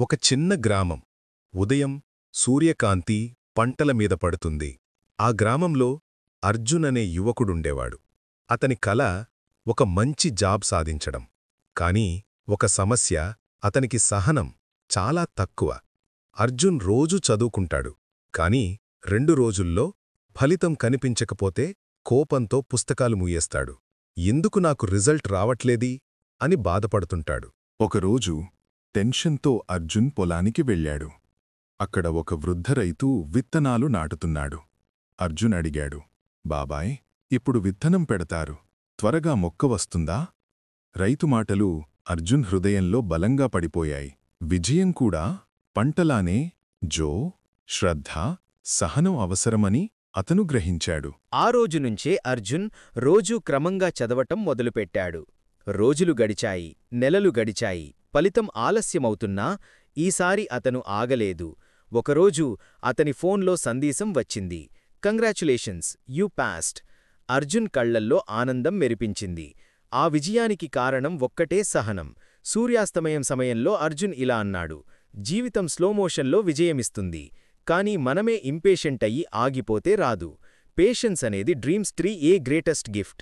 ఒక చిన్న గ్రామం. ఉదయం సూర్యకాంతి పంటల మీద పడుతుంది. ఆ గ్రామంలో అర్జున్ అనే యువకుడుండేవాడు. అతని కల ఒక మంచి జాబ్ సాధించడం. కాని ఒక సమస్య, అతనికి సహనం చాలా తక్కువ. అర్జున్ రోజూ చదువుకుంటాడు. కాని 2 రోజుల్లో ఫలితం కనిపించకపోతే కోపంతో పుస్తకాలు మూయేస్తాడు. ఎందుకు నాకు రిజల్ట్ రావట్లేదీ అని బాధపడుతుంటాడు. ఒకరోజు టెన్షన్తో అర్జున్ పొలానికి వెళ్ళాడు. అక్కడ ఒక వృద్ధ రైతు విత్తనాలు నాటుతున్నాడు. అర్జున్ అడిగాడు, బాబాయ్, ఇప్పుడు విత్తనం పెడతారు, త్వరగా మొక్క వస్తుందా? రైతు మాటలు అర్జున్ హృదయంలో బలంగా పడిపోయాయి. విజయం కూడా పంటలానే శ్రద్ధ, సహనం అవసరమని అతను గ్రహించాడు. ఆ రోజునుంచే అర్జున్ రోజూ క్రమంగా చదవటం మొదలుపెట్టాడు. రోజులు గడిచాయి, నెలలు గడిచాయి, ఫలితం ఆలస్యమవుతున్నా ఈసారి అతను ఆగలేదు. ఒకరోజు అతని ఫోన్లో సందేశం వచ్చింది. Congratulations, you passed. అర్జున్ కళ్లల్లో ఆనందం మెరిపించింది. ఆ విజయానికి కారణం ఒక్కటే సహనం. సూర్యాస్తమయం సమయంలో అర్జున్ ఇలా అన్నాడు, జీవితం స్లోమోషన్లో విజయమిస్తుంది. కానీ మనమే ఇంపేషెంట్ అయ్యి ఆగిపోతే రాదు. పేషెన్స్ అనేది డ్రీమ్స్ 3 గ్రేటెస్ట్ గిఫ్ట్.